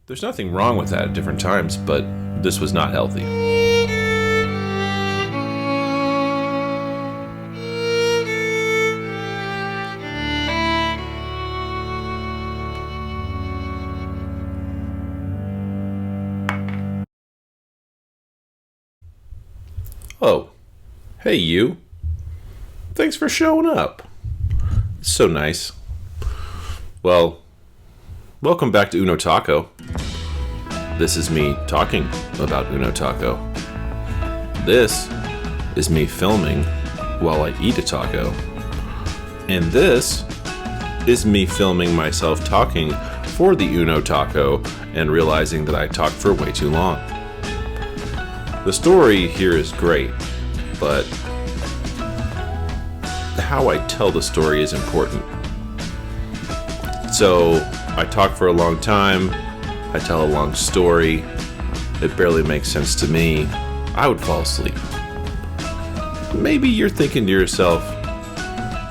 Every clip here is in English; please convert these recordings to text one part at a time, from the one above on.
There's nothing wrong with that at different times, but this was not healthy. Oh, hey you. Thanks for showing up. It's so nice. Well, welcome back to Uno Taco. This is me talking about Uno Taco. This is me filming while I eat a taco. And this is me filming myself talking for the Uno Taco and realizing that I talked for way too long. The story here is great, but how I tell the story is important. So, I talk for a long time, I tell a long story, it barely makes sense to me, I would fall asleep. Maybe you're thinking to yourself,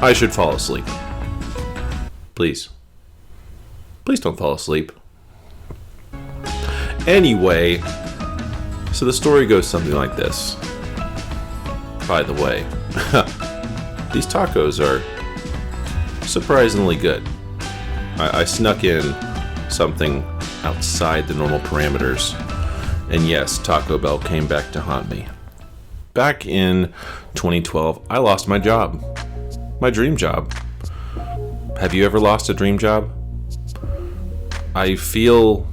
I should fall asleep. Please don't fall asleep. Anyway, so the story goes something like this. By the way, these tacos are surprisingly good. I snuck in something outside the normal parameters. And yes, Taco Bell came back to haunt me. Back in 2012, I lost my job. My dream job. Have you ever lost a dream job? I feel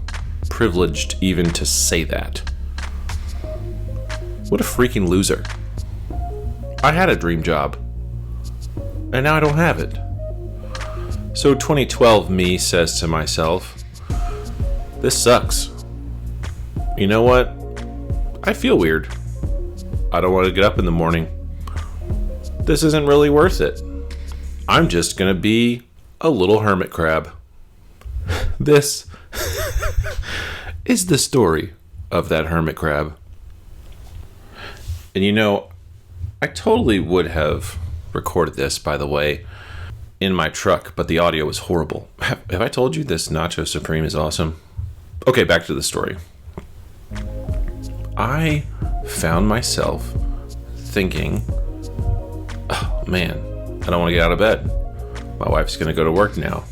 privileged even to say that. What a freaking loser. I had a dream job, and now I don't have it. So 2012 me says to myself, this sucks. You know what? I feel weird. I don't want to get up in the morning. This isn't really worth it. I'm just gonna be a little hermit crab. This is the story of that hermit crab. And you know, I totally would have recorded this, by the way, in my truck, but the audio was horrible. Have I told you this Nacho Supreme is awesome? Okay, back to the story. I found myself thinking, oh man, I don't want to get out of bed. My wife's going to go to work now.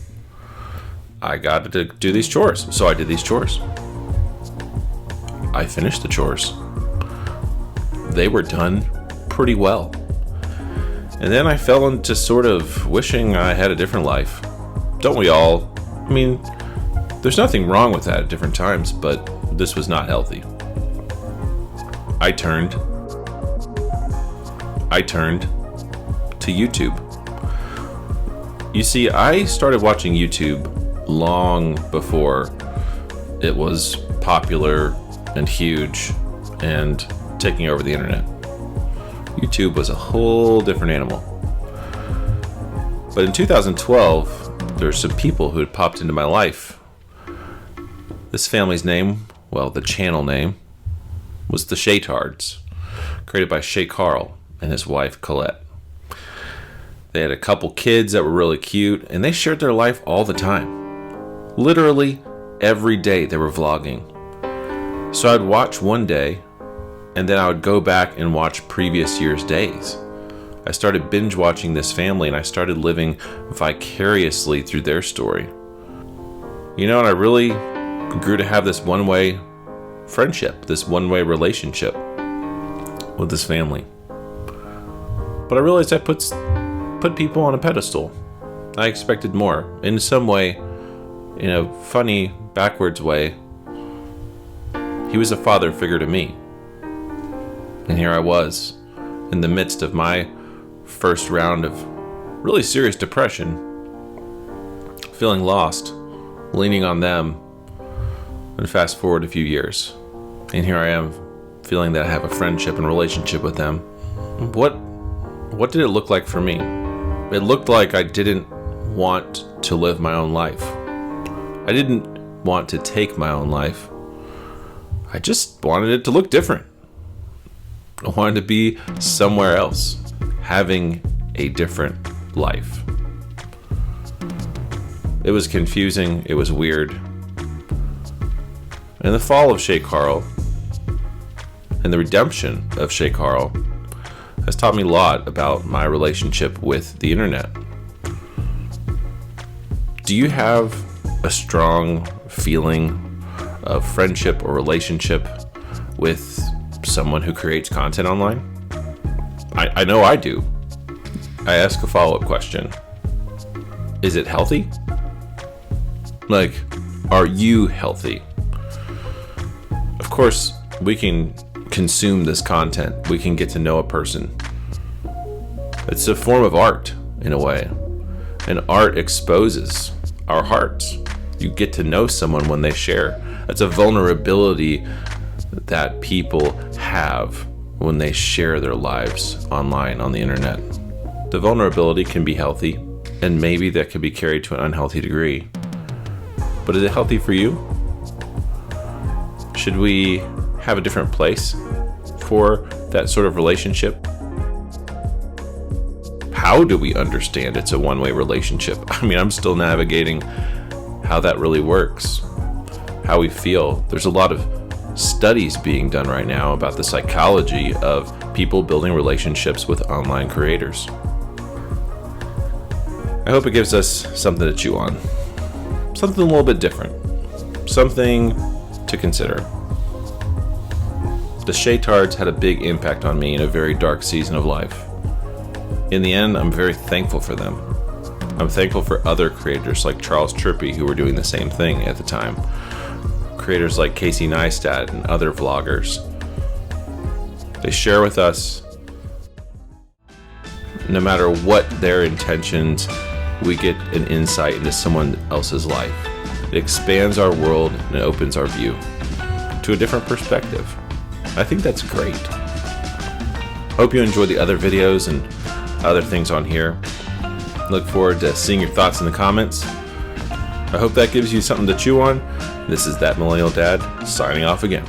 I got to do these chores. So I did these chores. I finished the chores. They were done pretty well. And then I fell into sort of wishing I had a different life. Don't we all? I mean, there's nothing wrong with that at different times, but this was not healthy. I turned to YouTube. You see, I started watching YouTube long before it was popular and huge and taking over the internet. YouTube was a whole different animal. But in 2012, there's some people who had popped into my life. This family's name, well, the channel name, was the Shaytards, created by Shay and his wife Katilette. They had a couple kids that were really cute, and they shared their life all the time. Literally every day they were vlogging. So I'd watch one day, and then I would go back and watch previous year's days. I started binge watching this family, and I started living vicariously through their story. You know, and I really grew to have this one-way friendship, this one-way relationship with this family. But I realized I put people on a pedestal. I expected more. In some way, in a funny, backwards way, he was a father figure to me. And here I was, in the midst of my first round of really serious depression, feeling lost, leaning on them, and fast forward a few years. And here I am, feeling that I have a friendship and relationship with them. What did it look like for me? It looked like I didn't want to live my own life. I didn't want to take my own life. I just wanted it to look different. I wanted to be somewhere else, having a different life. It was confusing, it was weird. And the fall of Shaytards and the redemption of Shaytards has taught me a lot about my relationship with the internet. Do you have a strong feeling of friendship or relationship with someone who creates content online? I know I do. I ask a follow-up question. Is it healthy? Like, are you healthy? Of course, we can consume this content. We can get to know a person. It's a form of art, in a way. And art exposes our hearts. You get to know someone when they share. That's a vulnerability that people have when they share their lives online on the internet. The vulnerability can be healthy, and maybe that could be carried to an unhealthy degree. But is it healthy for you? Should we have a different place for that sort of relationship? How do we understand it's a one-way relationship? I mean, I'm still navigating how that really works, how we feel. There's a lot of studies being done right now about the psychology of people building relationships with online creators. I hope it gives us something to chew on, something a little bit different, something to consider. The Shaytards had a big impact on me in a very dark season of life. In the end, I'm very thankful for them. I'm thankful for other creators like Charles Trippy who were doing the same thing at the time. Creators like Casey Neistat and other vloggers. They share with us, no matter what their intentions, we get an insight into someone else's life. It expands our world and it opens our view to a different perspective. I think that's great. Hope you enjoyed the other videos and other things on here. Look forward to seeing your thoughts in the comments. I hope that gives you something to chew on. This is That Millennial Dad signing off again.